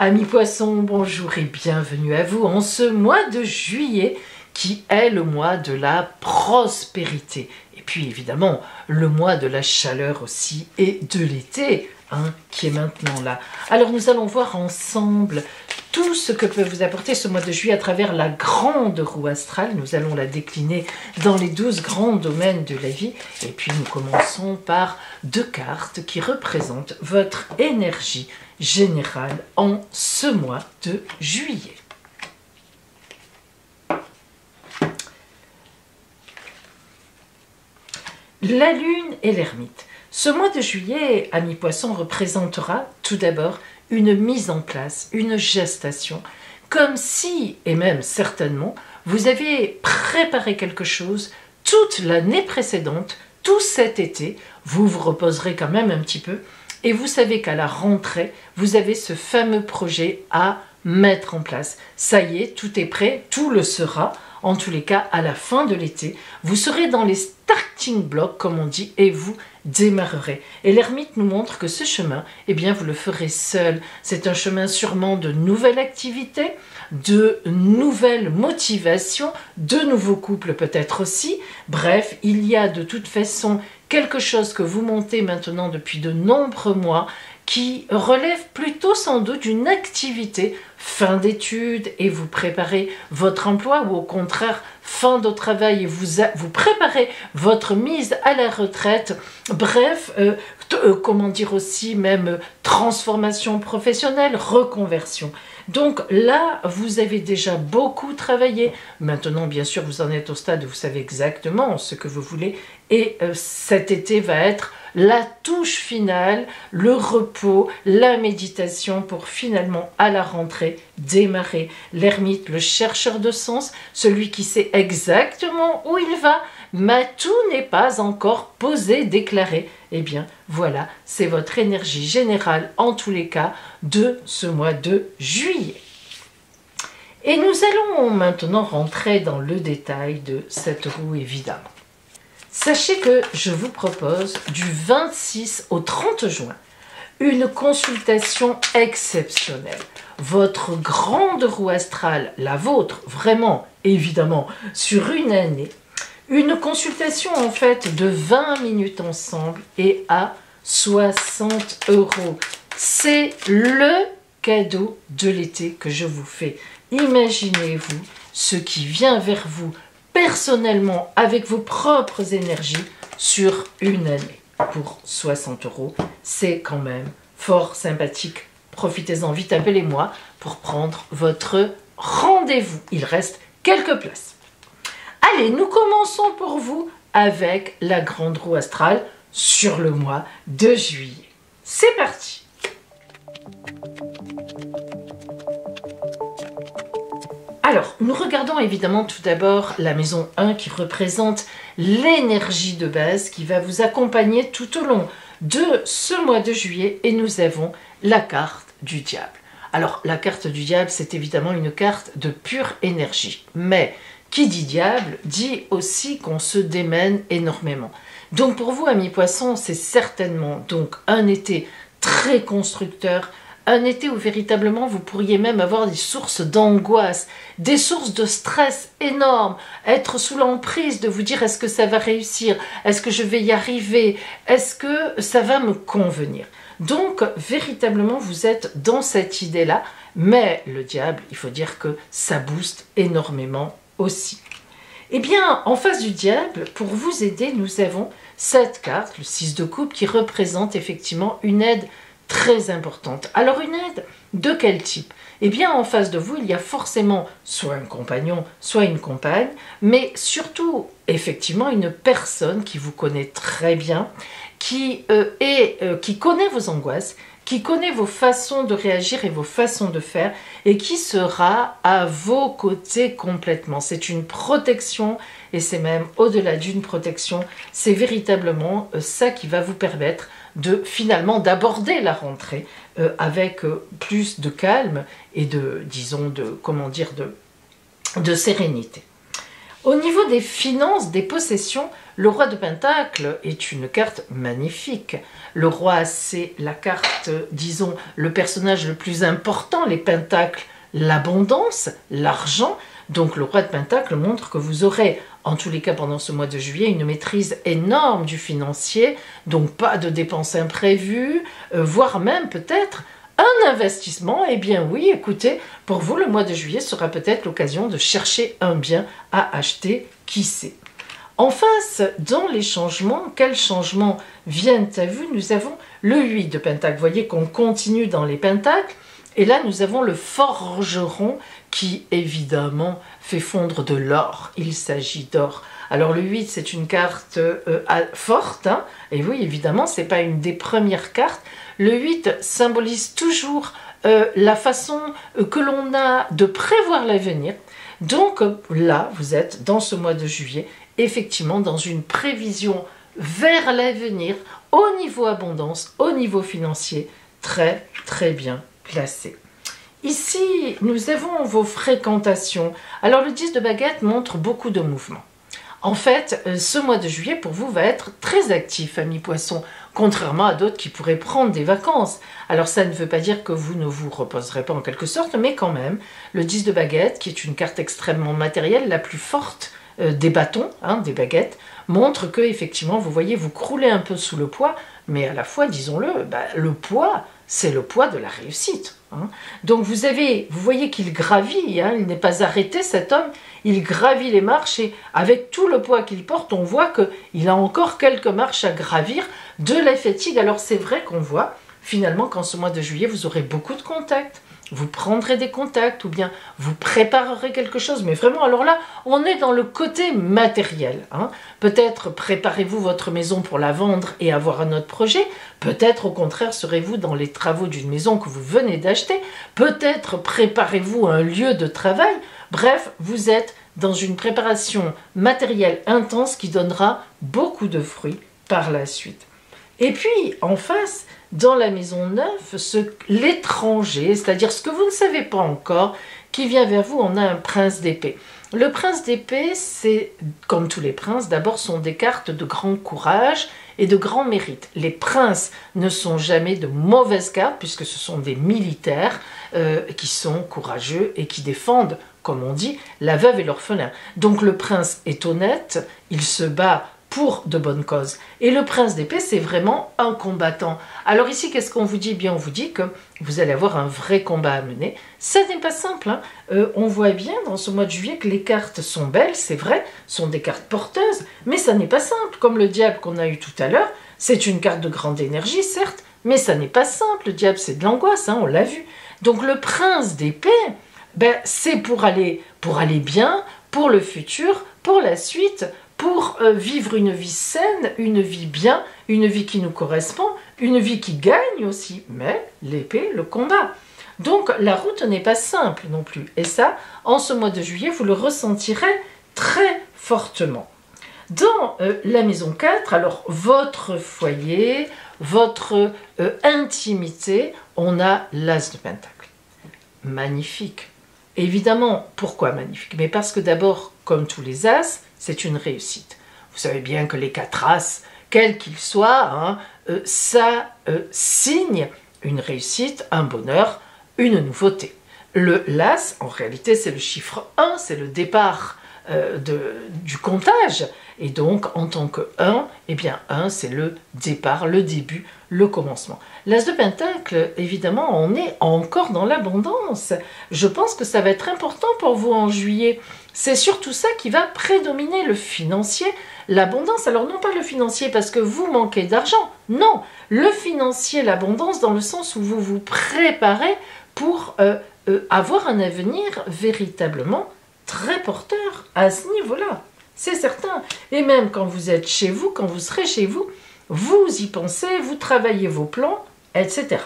Amis poissons, bonjour et bienvenue à vous en ce mois de juillet qui est le mois de la prospérité. Et puis évidemment, le mois de la chaleur aussi et de l'été qui est maintenant là. Alors nous allons voir ensemble tout ce que peut vous apporter ce mois de juillet à travers la grande roue astrale. Nous allons la décliner dans les 12 grands domaines de la vie. Et puis nous commençons par 2 cartes qui représentent votre énergie générale en ce mois de juillet. La lune et l'ermite. Ce mois de juillet, amis poissons, représentera tout d'abord une mise en place, une gestation, comme si, et même certainement, vous avez préparé quelque chose toute l'année précédente, tout cet été, vous vous reposerez quand même un petit peu, et vous savez qu'à la rentrée, vous avez ce fameux projet à mettre en place. Ça y est, tout est prêt, tout le sera. En tous les cas, à la fin de l'été, vous serez dans les starting blocks, comme on dit, et vous démarrerez. Et l'ermite nous montre que ce chemin, eh bien, vous le ferez seul. C'est un chemin sûrement de nouvelles activités, de nouvelles motivations, de nouveaux couples peut-être aussi. Bref, il y a de toute façon quelque chose que vous montez maintenant depuis de nombreux mois qui relève plutôt sans doute d'une activité fin d'études et vous préparez votre emploi ou au contraire fin de travail et vous préparez votre mise à la retraite. Bref, comment dire aussi même transformation professionnelle, reconversion. Donc là, vous avez déjà beaucoup travaillé. Maintenant, bien sûr, vous en êtes au stade où vous savez exactement ce que vous voulez. Et cet été va être la touche finale, le repos, la méditation pour finalement, à la rentrée, démarrer. L'ermite, le chercheur de sens, celui qui sait exactement où il va, mais tout n'est pas encore posé, déclaré. Eh bien, voilà, c'est votre énergie générale, en tous les cas, de ce mois de juillet. Et nous allons maintenant rentrer dans le détail de cette roue, évidemment. Sachez que je vous propose du 26 au 30 juin une consultation exceptionnelle. Votre grande roue astrale, la vôtre, vraiment, évidemment, sur une année. Une consultation en fait de 20 minutes ensemble et à 60 €. C'est le cadeau de l'été que je vous fais. Imaginez-vous ce qui vient vers vous personnellement avec vos propres énergies sur une année pour 60 €. C'est quand même fort sympathique. Profitez-en vite, appelez-moi pour prendre votre rendez-vous. Il reste quelques places. Allez, nous commençons pour vous avec la grande roue astrale sur le mois de juillet. C'est parti! Alors, nous regardons évidemment tout d'abord la maison 1 qui représente l'énergie de base qui va vous accompagner tout au long de ce mois de juillet et nous avons la carte du diable. Alors, la carte du diable, c'est évidemment une carte de pure énergie, mais qui dit diable dit aussi qu'on se démène énormément. Donc pour vous, amis poissons, c'est certainement donc un été très constructeur, un été où véritablement vous pourriez même avoir des sources d'angoisse, des sources de stress énormes, être sous l'emprise de vous dire est-ce que ça va réussir, est-ce que je vais y arriver, est-ce que ça va me convenir. Donc véritablement vous êtes dans cette idée-là, mais le diable, il faut dire que ça booste énormément aussi. Eh bien, en face du diable, pour vous aider, nous avons cette carte, le 6 de coupe, qui représente effectivement une aide très importante. Alors une aide de quel type? Eh bien en face de vous il y a forcément soit un compagnon, soit une compagne, mais surtout effectivement une personne qui vous connaît très bien, qui connaît vos angoisses, qui connaît vos façons de réagir et vos façons de faire et qui sera à vos côtés complètement. C'est une protection et c'est même au-delà d'une protection, c'est véritablement ça qui va vous permettre de finalement d'aborder la rentrée avec plus de calme et de, disons, de, comment dire, de sérénité. Au niveau des finances, des possessions, le roi de Pentacle est une carte magnifique. Le roi, c'est la carte, disons, le personnage le plus important, les pentacles, l'abondance, l'argent. Donc le roi de Pentacle montre que vous aurez, en tous les cas pendant ce mois de juillet, une maîtrise énorme du financier, donc pas de dépenses imprévues, voire même peut-être un investissement. Eh bien oui, écoutez, pour vous, le mois de juillet sera peut-être l'occasion de chercher un bien à acheter, qui sait. En face, dans les changements, quels changements viennent à vous? Nous avons le 8 de Pentacle. Vous voyez qu'on continue dans les Pentacles. Et là, nous avons le forgeron qui, évidemment, fait fondre de l'or. Il s'agit d'or. Alors, le 8, c'est une carte forte. Hein, et oui, évidemment, ce n'est pas une des premières cartes. Le 8 symbolise toujours la façon que l'on a de prévoir l'avenir. Donc là, vous êtes dans ce mois de juillet, effectivement, dans une prévision vers l'avenir, au niveau abondance, au niveau financier, très, très bien placé. Ici, nous avons vos fréquentations. Alors, le 10 de baguette montre beaucoup de mouvements. En fait, ce mois de juillet, pour vous, va être très actif, amis poissons, contrairement à d'autres qui pourraient prendre des vacances. Alors, ça ne veut pas dire que vous ne vous reposerez pas en quelque sorte, mais quand même, le 10 de baguette, qui est une carte extrêmement matérielle, la plus forte des bâtons, hein, des baguettes, montre que, effectivement, vous voyez, vous croulez un peu sous le poids, mais à la fois, disons-le, le poids, c'est le poids de la réussite. Hein. Donc vous voyez qu'il gravit, hein, il n'est pas arrêté cet homme, il gravit les marches et avec tout le poids qu'il porte, on voit qu'il a encore quelques marches à gravir, de la fatigue. Alors c'est vrai qu'on voit finalement qu'en ce mois de juillet, vous aurez beaucoup de contacts, vous prendrez des contacts ou bien vous préparerez quelque chose. Mais vraiment, alors là, on est dans le côté matériel. Hein. Peut-être préparez-vous votre maison pour la vendre et avoir un autre projet. Peut-être au contraire, serez-vous dans les travaux d'une maison que vous venez d'acheter. Peut-être préparez-vous un lieu de travail. Bref, vous êtes dans une préparation matérielle intense qui donnera beaucoup de fruits par la suite. Et puis, en face, dans la maison 9, l'étranger, c'est-à-dire ce que vous ne savez pas encore, qui vient vers vous, on a un prince d'épée. Le prince d'épée, c'est, comme tous les princes, d'abord sont des cartes de grand courage et de grand mérite. Les princes ne sont jamais de mauvaises cartes, puisque ce sont des militaires qui sont courageux et qui défendent, comme on dit, la veuve et l'orphelin. Donc le prince est honnête, il se bat pour de bonnes causes. Et le prince d'épée, c'est vraiment un combattant. Alors ici, qu'est-ce qu'on vous dit? Bien, on vous dit que vous allez avoir un vrai combat à mener. Ça n'est pas simple. Hein. On voit bien dans ce mois de juillet que les cartes sont belles, c'est vrai, sont des cartes porteuses, mais ça n'est pas simple. Comme le diable qu'on a eu tout à l'heure, c'est une carte de grande énergie, certes, mais ça n'est pas simple. Le diable, c'est de l'angoisse, hein, on l'a vu. Donc le prince d'épée, c'est pour aller bien, pour le futur, pour la suite, pour vivre une vie saine, une vie bien, une vie qui nous correspond, une vie qui gagne aussi, mais l'épée, le combat. Donc la route n'est pas simple non plus. Et ça, en ce mois de juillet, vous le ressentirez très fortement. Dans la maison 4, alors votre foyer, votre intimité, on a l'as de pentacle. Magnifique. Évidemment, pourquoi magnifique? Mais parce que d'abord, comme tous les as, c'est une réussite. Vous savez bien que les 4 as, quels qu'ils soient, hein, ça signe une réussite, un bonheur, une nouveauté. Le l'as, en réalité, c'est le chiffre 1, c'est le départ du comptage. Et donc, en tant que 1, eh bien 1, c'est le départ, le début, le commencement. L'as de pentacle, évidemment, on est encore dans l'abondance. Je pense que ça va être important pour vous en juillet. C'est surtout ça qui va prédominer, le financier, l'abondance. Alors non pas le financier parce que vous manquez d'argent, non. Le financier, l'abondance dans le sens où vous vous préparez pour avoir un avenir véritablement très porteur à ce niveau-là. C'est certain. Et même quand vous êtes chez vous, quand vous serez chez vous, vous y pensez, vous travaillez vos plans, etc.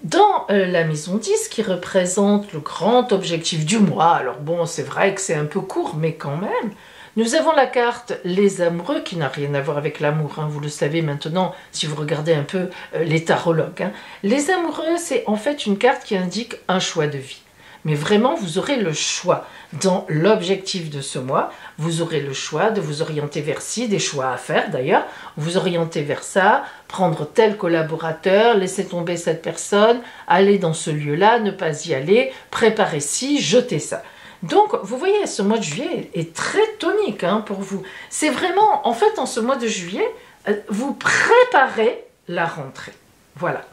Dans la maison 10, qui représente le grand objectif du mois, alors bon, c'est vrai que c'est un peu court, mais quand même, nous avons la carte Les Amoureux, qui n'a rien à voir avec l'amour, hein, vous le savez maintenant, si vous regardez un peu les tarologues. Hein. Les Amoureux, c'est en fait une carte qui indique un choix de vie. mais vraiment vous aurez le choix. Dans l'objectif de ce mois, vous aurez le choix de vous orienter vers ci, des choix à faire d'ailleurs, vous orienter vers ça, prendre tel collaborateur, laisser tomber cette personne, aller dans ce lieu-là, ne pas y aller, préparer ci, jeter ça. Donc, vous voyez, ce mois de juillet est très tonique hein, pour vous. C'est vraiment, en fait, en ce mois de juillet, vous préparez la rentrée. Voilà.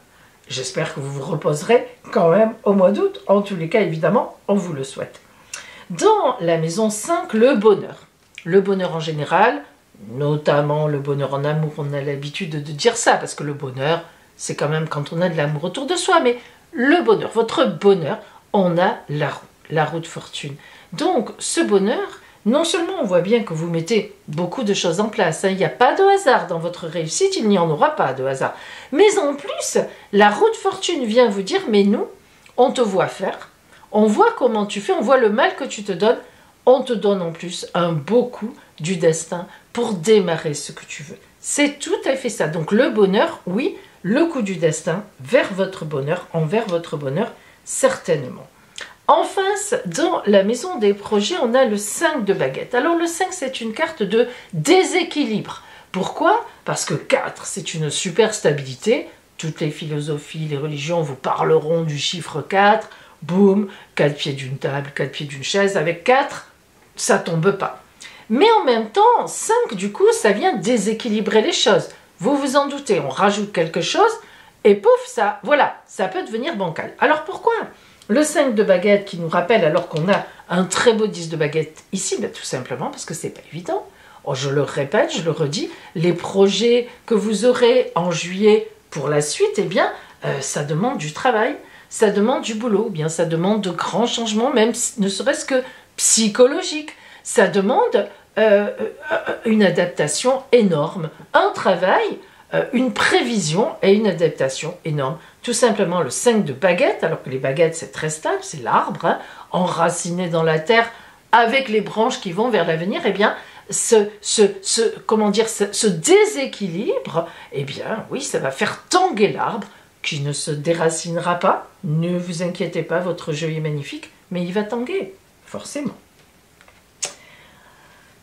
J'espère que vous vous reposerez quand même au mois d'août. En tous les cas, évidemment, on vous le souhaite. Dans la maison 5, le bonheur. Le bonheur en général, notamment le bonheur en amour, on a l'habitude de dire ça, parce que le bonheur, c'est quand même quand on a de l'amour autour de soi. Mais le bonheur, votre bonheur, on a la roue de fortune. Donc, ce bonheur, non seulement on voit bien que vous mettez beaucoup de choses en place, hein, il n'y a pas de hasard dans votre réussite, il n'y en aura pas de hasard. Mais en plus, la roue de fortune vient vous dire, mais nous, on te voit faire, on voit comment tu fais, on voit le mal que tu te donnes, on te donne en plus un beau coup du destin pour démarrer ce que tu veux. C'est tout à fait ça. Donc le bonheur, oui, le coup du destin vers votre bonheur, envers votre bonheur, certainement. En face, dans la maison des projets, on a le 5 de baguette. Alors le 5, c'est une carte de déséquilibre. Pourquoi? Parce que 4, c'est une super stabilité. Toutes les philosophies, les religions vous parleront du chiffre 4. Boum, 4 pieds d'une table, 4 pieds d'une chaise. Avec 4, ça tombe pas. Mais en même temps, 5, du coup, ça vient déséquilibrer les choses. Vous vous en doutez, on rajoute quelque chose et pouf, ça, voilà, ça peut devenir bancal. Alors pourquoi? Le 5 de baguette qui nous rappelle, alors qu'on a un très beau 10 de baguette ici, ben tout simplement parce que c'est pas évident. Oh, je le répète, je le redis, les projets que vous aurez en juillet pour la suite, eh bien, ça demande du travail, ça demande du boulot, bien ça demande de grands changements, même ne serait-ce que psychologiques. Ça demande une adaptation énorme, un travail, une prévision et une adaptation énorme. Tout simplement le 5 de baguette, alors que les baguettes c'est très stable, c'est l'arbre, hein, enraciné dans la terre avec les branches qui vont vers l'avenir, eh bien ce déséquilibre, eh bien oui, ça va faire tanguer l'arbre qui ne se déracinera pas. Ne vous inquiétez pas, votre jeu est magnifique, mais il va tanguer, forcément.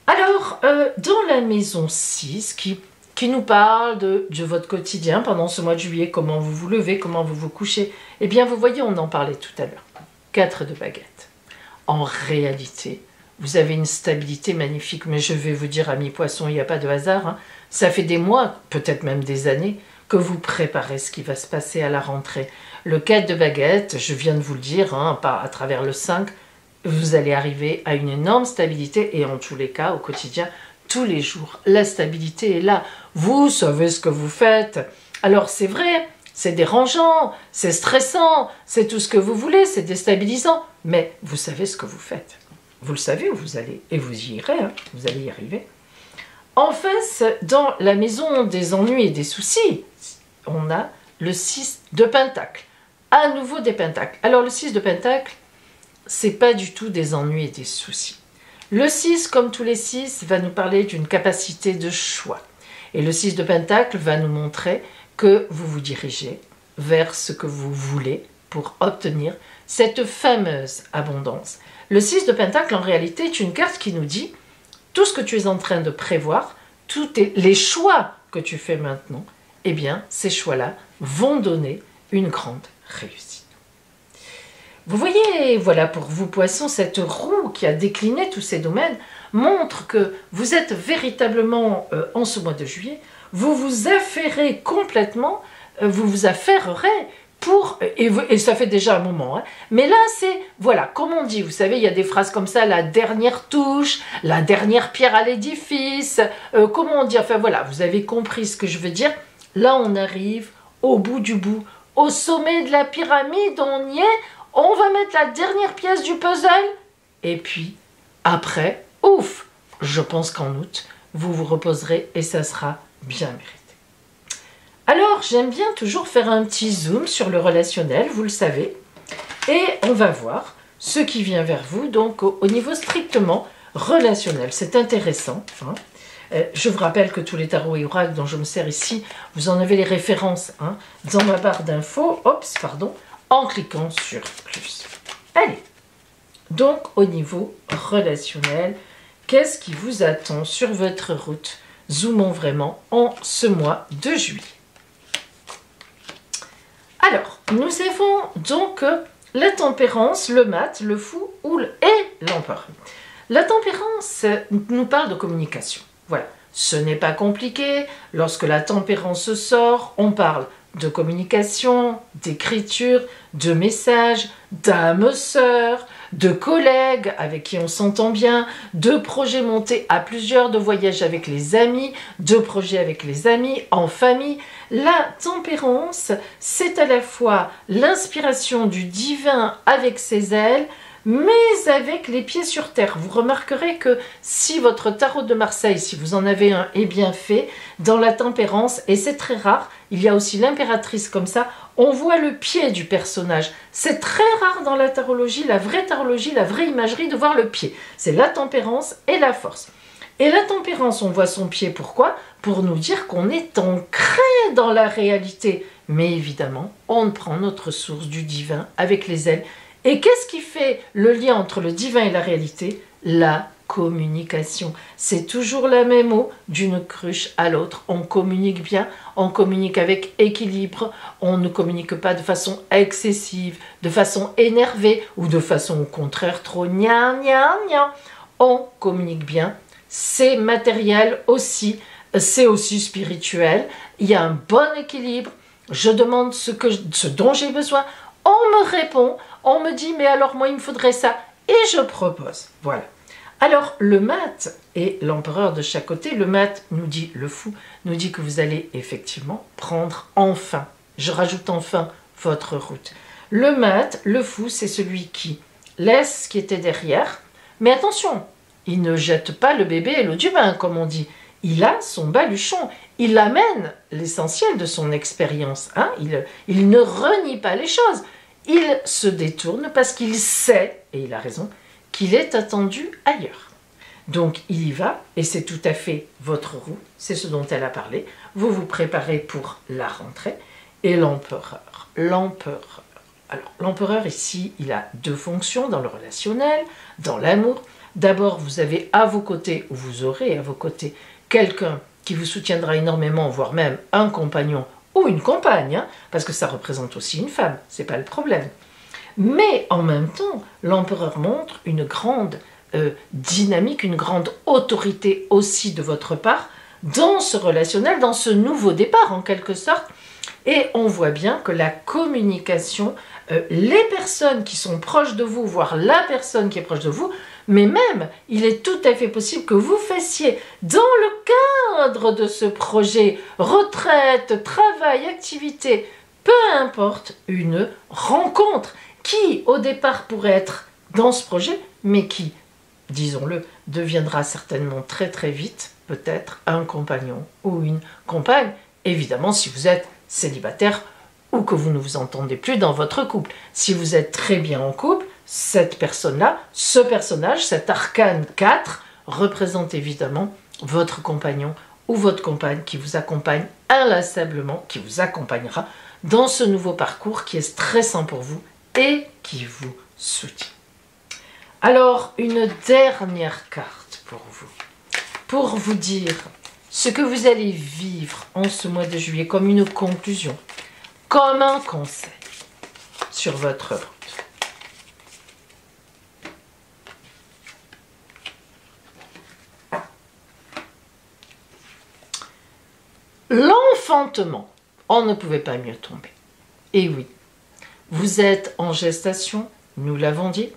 Alors, dans la maison 6, qui nous parle de votre quotidien pendant ce mois de juillet, comment vous vous levez, comment vous vous couchez, eh bien, vous voyez, on en parlait tout à l'heure. 4 de baguette. En réalité, vous avez une stabilité magnifique, mais je vais vous dire, amis poissons, il n'y a pas de hasard, hein. Ça fait des mois, peut-être même des années, que vous préparez ce qui va se passer à la rentrée. Le 4 de baguette, je viens de vous le dire, hein, à travers le 5, vous allez arriver à une énorme stabilité et en tous les cas, au quotidien, tous les jours, la stabilité est là. Vous savez ce que vous faites. Alors c'est vrai, c'est dérangeant, c'est stressant, c'est tout ce que vous voulez, c'est déstabilisant, mais vous savez ce que vous faites. Vous le savez où vous allez, et vous y irez, hein, vous allez y arriver. En face, dans la maison des ennuis et des soucis, on a le 6 de pentacle. À nouveau des pentacles. Alors le 6 de pentacle, c'est pas du tout des ennuis et des soucis. Le 6, comme tous les 6, va nous parler d'une capacité de choix. Et le 6 de pentacle va nous montrer que vous vous dirigez vers ce que vous voulez pour obtenir cette fameuse abondance. Le 6 de pentacle, en réalité, est une carte qui nous dit tout ce que tu es en train de prévoir, les choix que tu fais maintenant, eh bien, ces choix-là vont donner une grande réussite. Vous voyez, voilà pour vous poissons, cette roue qui a décliné tous ces domaines montre que vous êtes véritablement, en ce mois de juillet, vous vous affairez complètement, vous vous affairerez pour, et ça fait déjà un moment, hein, mais là c'est, voilà, comme on dit, vous savez, il y a des phrases comme ça, la dernière touche, la dernière pierre à l'édifice, comment on dit, enfin voilà, vous avez compris ce que je veux dire. Là on arrive au bout du bout, au sommet de la pyramide, on y est. On va mettre la dernière pièce du puzzle. Et puis, après, ouf, je pense qu'en août, vous vous reposerez et ça sera bien mérité. Alors, j'aime bien toujours faire un petit zoom sur le relationnel, vous le savez. Et on va voir ce qui vient vers vous, donc au niveau strictement relationnel. C'est intéressant, hein. Je vous rappelle que tous les tarots et oracles dont je me sers ici, vous en avez les références, hein, dans ma barre d'infos, en cliquant sur plus. Allez, Donc, au niveau relationnel, qu'est-ce qui vous attend sur votre route? Zoomons vraiment en ce mois de juillet. Alors, nous avons donc la tempérance, le mat, le fou et l'empereur. La tempérance nous parle de communication. Voilà, ce n'est pas compliqué. Lorsque la tempérance sort, on parle de communication, d'écriture, de messages, d'âme sœur, de collègues avec qui on s'entend bien, de projets montés à plusieurs, de voyages avec les amis, de projets avec les amis, en famille. La tempérance, c'est à la fois l'inspiration du divin avec ses ailes, mais avec les pieds sur terre. Vous remarquerez que si votre tarot de Marseille, si vous en avez un, est bien fait, dans la tempérance, et c'est très rare, il y a aussi l'impératrice comme ça, on voit le pied du personnage. C'est très rare dans la tarologie, la vraie imagerie de voir le pied. C'est la tempérance et la force. Et la tempérance, on voit son pied, pourquoi? Pour nous dire qu'on est ancré dans la réalité. Mais évidemment, on prend notre source du divin avec les ailes. Et qu'est-ce qui fait le lien entre le divin et la réalité? La communication. C'est toujours la même mot d'une cruche à l'autre. On communique bien, on communique avec équilibre, on ne communique pas de façon excessive, de façon énervée ou de façon au contraire trop gna gna gna. On communique bien, c'est matériel aussi, c'est aussi spirituel. Il y a un bon équilibre. Je demande ce dont j'ai besoin. On me répond, on me dit mais alors moi il me faudrait ça et je propose. Voilà. Alors le mat et l'empereur de chaque côté, le mat nous dit, le fou nous dit que vous allez effectivement prendre enfin, je rajoute enfin votre route. Le mat, le fou, c'est celui qui laisse ce qui était derrière, mais attention, il ne jette pas le bébé et l'eau du bain comme on dit. Il a son baluchon, il amène l'essentiel de son expérience. Hein, il ne renie pas les choses. Il se détourne parce qu'il sait, et il a raison, qu'il est attendu ailleurs. Donc il y va, et c'est tout à fait votre roue, c'est ce dont elle a parlé. Vous vous préparez pour la rentrée. Et l'empereur. L'empereur. Alors l'empereur ici, il a deux fonctions dans le relationnel, dans l'amour. D'abord, vous avez à vos côtés, ou vous aurez à vos côtés, quelqu'un qui vous soutiendra énormément, voire même un compagnon ou une compagne, hein, parce que ça représente aussi une femme, c'est pas le problème. Mais en même temps, l'empereur montre une grande dynamique, une grande autorité aussi de votre part dans ce relationnel, dans ce nouveau départ en quelque sorte. Et on voit bien que la communication, les personnes qui sont proches de vous, voire la personne qui est proche de vous, mais même, il est tout à fait possible que vous fassiez, dans le cadre de ce projet, retraite, travail, activité, peu importe, une rencontre qui, au départ, pourrait être dans ce projet, mais qui, disons-le, deviendra certainement très très vite, peut-être, un compagnon ou une compagne, évidemment si vous êtes célibataire ou que vous ne vous entendez plus dans votre couple. Si vous êtes très bien en couple, cette personne-là, ce personnage, cet arcane 4, représente évidemment votre compagnon ou votre compagne qui vous accompagne inlassablement, qui vous accompagnera dans ce nouveau parcours qui est stressant pour vous et qui vous soutient. Alors, une dernière carte pour vous dire ce que vous allez vivre en ce mois de juillet comme une conclusion, comme un conseil sur votre route. L'enfantement, on ne pouvait pas mieux tomber. Et oui, vous êtes en gestation, nous l'avons dit,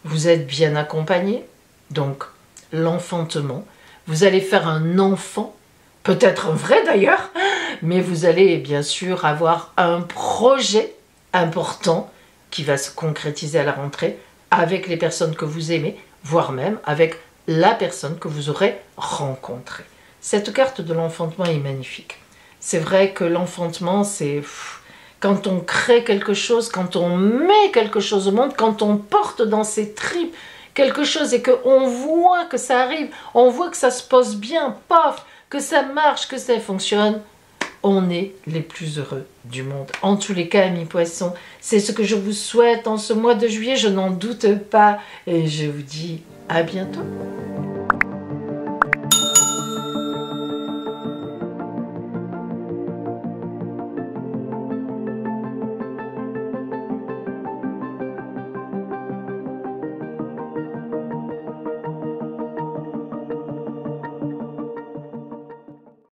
vous êtes bien accompagné, donc l'enfantement, vous allez faire un enfant, peut-être un vrai d'ailleurs, mais vous allez bien sûr avoir un projet important qui va se concrétiser à la rentrée avec les personnes que vous aimez, voire même avec la personne que vous aurez rencontrée. Cette carte de l'enfantement est magnifique. C'est vrai que l'enfantement, c'est quand on crée quelque chose, quand on met quelque chose au monde, quand on porte dans ses tripes quelque chose et qu'on voit que ça arrive, on voit que ça se pose bien, paf, que ça marche, que ça fonctionne. on est les plus heureux du monde. En tous les cas, amis poissons, c'est ce que je vous souhaite en ce mois de juillet, je n'en doute pas. Et je vous dis à bientôt.